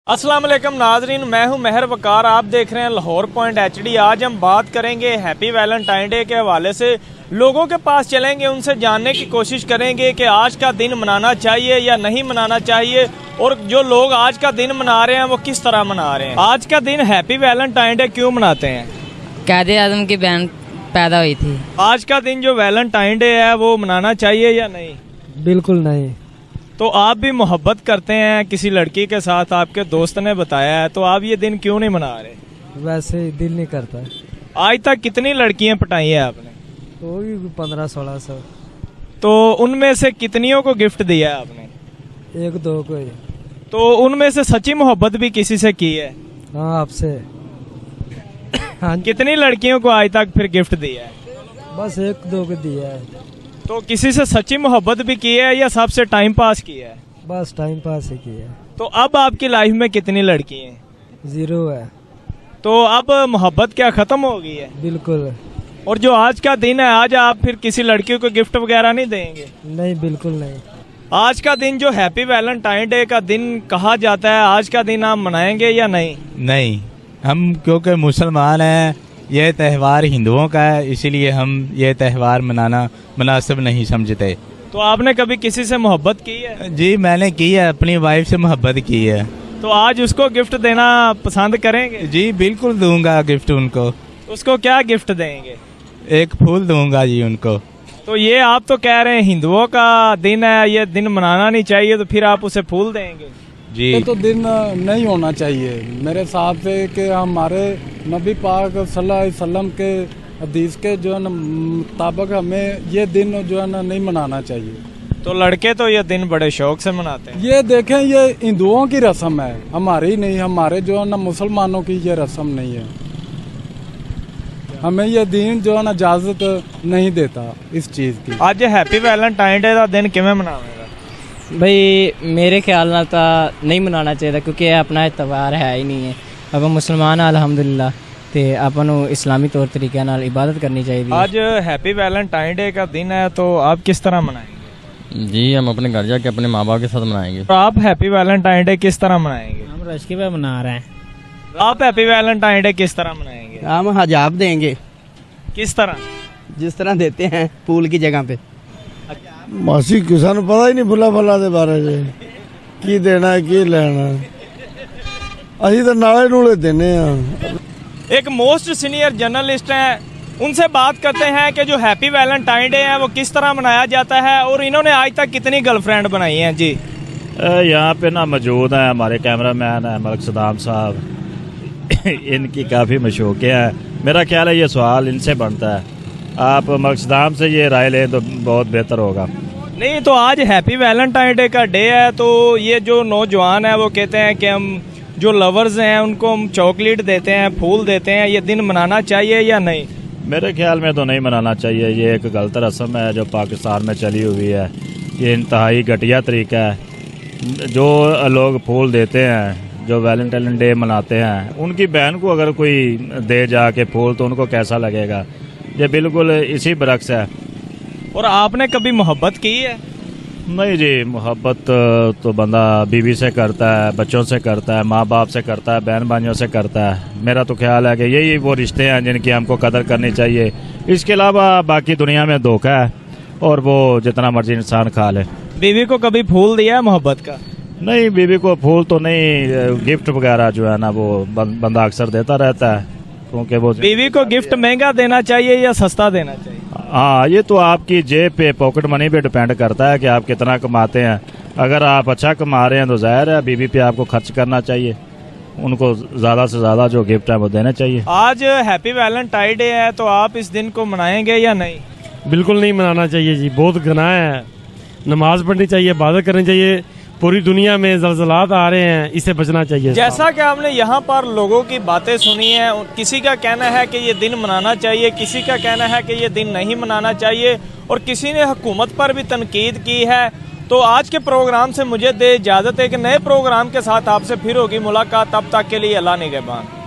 अस्सलाम वालेकुम नाजरीन, मैं हूं मेहर वकार। आप देख रहे हैं लाहौर पॉइंट HD। आज हम बात करेंगे हैप्पी वैलेंटाइन डे के हवाले से। लोगों के पास चलेंगे, उनसे जानने की कोशिश करेंगे कि आज का दिन मनाना चाहिए या नहीं मनाना चाहिए, और जो लोग आज का दिन मना रहे हैं वो किस तरह मना रहे हैं। आज का दिन हैप्पी वैलेंटाइन डे क्यों मनाते हैं? कायदे आजम की बहन पैदा हुई थी। आज का दिन जो वैलेंटाइन डे है वो मनाना चाहिए या नहीं? बिल्कुल नहीं। तो आप भी मोहब्बत करते हैं किसी लड़की के साथ, आपके दोस्त ने बताया है, तो आप ये दिन क्यों नहीं मना रहे? वैसे ही दिल नहीं करता। आज तक कितनी लड़कियां पटाई है आपने? होगी 1500-1600। तो उनमें से कितनियों को गिफ्ट दिया है आपने? 1-2 को ही। तो उनमें से सच्ची मोहब्बत भी किसी से की है? हाँ, आपसे। हाँ, कितनी लड़कियों को आज तक फिर गिफ्ट दिया है? बस 1-2 को दिया है। तो किसी से सच्ची मोहब्बत भी की है या सबसे टाइम पास किया है? बस टाइम पास ही किया है। तो अब आपकी लाइफ में कितनी लड़की हैं? 0 है। तो अब मोहब्बत क्या खत्म हो गई है? बिल्कुल और जो आज का दिन है, आज आप फिर किसी लड़की को गिफ्ट वगैरह नहीं देंगे? नहीं, बिल्कुल नहीं। आज का दिन जो हैप्पी वैलेंटाइन डे का दिन कहा जाता है, आज का दिन आप मनाएंगे या नहीं? नहीं, हम क्योंकि मुसलमान हैं, यह त्यौहार हिंदुओं का है, इसीलिए हम ये त्यौहार मनाना मुनासिब नहीं समझते। तो आपने कभी किसी से मोहब्बत की है? जी, मैंने की है, अपनी वाइफ से मोहब्बत की है। तो आज उसको गिफ्ट देना पसंद करेंगे? जी बिल्कुल दूंगा गिफ्ट उनको। उसको क्या गिफ्ट देंगे? एक फूल दूंगा जी उनको। तो ये आप तो कह रहे हैं हिंदुओं का दिन है, ये दिन मनाना नहीं चाहिए, तो फिर आप उसे फूल देंगे? जी ये तो दिन नहीं होना चाहिए मेरे हिसाब से, कि हमारे नबी पाक सल्लल्लाहु अलैहि वसल्लम के हदीस के जो है ना मुताबिक हमें ये दिन जो है ना नहीं मनाना चाहिए। तो लड़के तो ये दिन बड़े शौक से मनाते हैं। ये देखें, ये हिंदुओं की रस्म है, हमारी नहीं। हमारे जो है ना मुसलमानों की ये रस्म नहीं है। हमें ये दिन जो है ना इजाजत नहीं देता इस चीज की। आज हैप्पी वैलेंटाइन डे का दिन किवें मनावेगा? भाई मेरे ख्याल नाल तो नहीं मनाना चाहिए, क्योंकि ये अपना त्यौहार है ही नहीं है। अब मुसलमान अल्हम्दुलिल्लाह ते अपन ਨੂੰ इस्लामी तौर तरीके नाल इबादत करनी चाहिए। आज हैप्पी वैलेंटाइन डे का दिन है, तो आप किस तरह मनाएंगे? जी, हम अपने घर जाके अपने माँ बाप के साथ मनाएंगे। तो आप हैप्पी वैलेंटाइन डे किस तरह मनाएंगे? हम रश्के पे मना रहे हैं। आप हैप्पी वैलेंटाइन डे किस तरह मनाएंगे? हम हजाब देंगे, किस तरह? जिस तरह देते हैं फूल की जगह पे। मासी किसान पता ही नहीं फुला फला दे बारे च की देना है की लेना। असी तो नाले नूले देने। एक मोस्ट सीनियर जर्नलिस्ट हैं, उनसे बात करते हैं कि जो हैप्पी वैलेंटाइन डे है वो किस तरह मनाया जाता है, और इन्होंने आज तक कितनी गर्लफ्रेंड बनाई हैं। जी, यहाँ पे ना मौजूद हैं हमारे कैमरामैन है मलिक सदाम साहब। इनकी काफ़ी मशूकियाँ हैं। मेरा ख्याल है ये सवाल इनसे बनता है, आप मलिक सदाम से ये राय लें तो बहुत बेहतर होगा। नहीं तो आज हैप्पी वैलेंटाइन डे का डे है, तो ये जो नौजवान है वो कहते हैं कि हम जो लवर्स हैं उनको हम चॉकलेट देते हैं, फूल देते हैं, ये दिन मनाना चाहिए या नहीं? मेरे ख्याल में तो नहीं मनाना चाहिए। ये एक गलत रस्म है जो पाकिस्तान में चली हुई है। ये इंतहाई घटिया तरीका है। जो लोग फूल देते हैं, जो वैलेंटाइन डे मनाते हैं, उनकी बहन को अगर कोई दे जाके फूल तो उनको कैसा लगेगा? ये बिल्कुल इसी बरक्स है। और आपने कभी मोहब्बत की है? नहीं जी, मोहब्बत तो बंदा बीवी से करता है, बच्चों से करता है, माँ बाप से करता है, बहन भाइयों से करता है। मेरा तो ख्याल है कि यही वो रिश्ते हैं जिनकी हमको कदर करनी चाहिए। इसके अलावा बाकी दुनिया में धोखा है, और वो जितना मर्जी इंसान खा ले। बीवी को कभी फूल दिया है मोहब्बत का? नहीं, बीवी को फूल तो नहीं, गिफ्ट वगैरह जो है ना वो बंदा अक्सर देता रहता है, क्योंकि वो बीवी को गिफ्ट महंगा देना चाहिए या सस्ता देना चाहिए? हाँ, ये तो आपकी जेब पे, पॉकेट मनी पे डिपेंड करता है कि आप कितना कमाते हैं। अगर आप अच्छा कमा रहे हैं तो जाहिर है बीवी पे आपको खर्च करना चाहिए, उनको ज़्यादा से ज़्यादा जो गिफ्ट है वो देना चाहिए। आज हैप्पी वैलेंटाइन डे है, तो आप इस दिन को मनाएंगे या नहीं? बिल्कुल नहीं मनाना चाहिए जी, बहुत गुनाह है। नमाज पढ़नी चाहिए, इबादत करनी चाहिए। पूरी दुनिया में ज़लज़लात आ रहे हैं, इससे बचना चाहिए। जैसा कि हमने यहाँ पर लोगों की बातें सुनी है, किसी का कहना है कि ये दिन मनाना चाहिए, किसी का कहना है कि ये दिन नहीं मनाना चाहिए, और किसी ने हुकूमत पर भी तनकीद की है। तो आज के प्रोग्राम से मुझे दे इजाज़त है कि नए प्रोग्राम के साथ आपसे फिर होगी मुलाकात। तब तक के लिए अल्लाह निगहबान।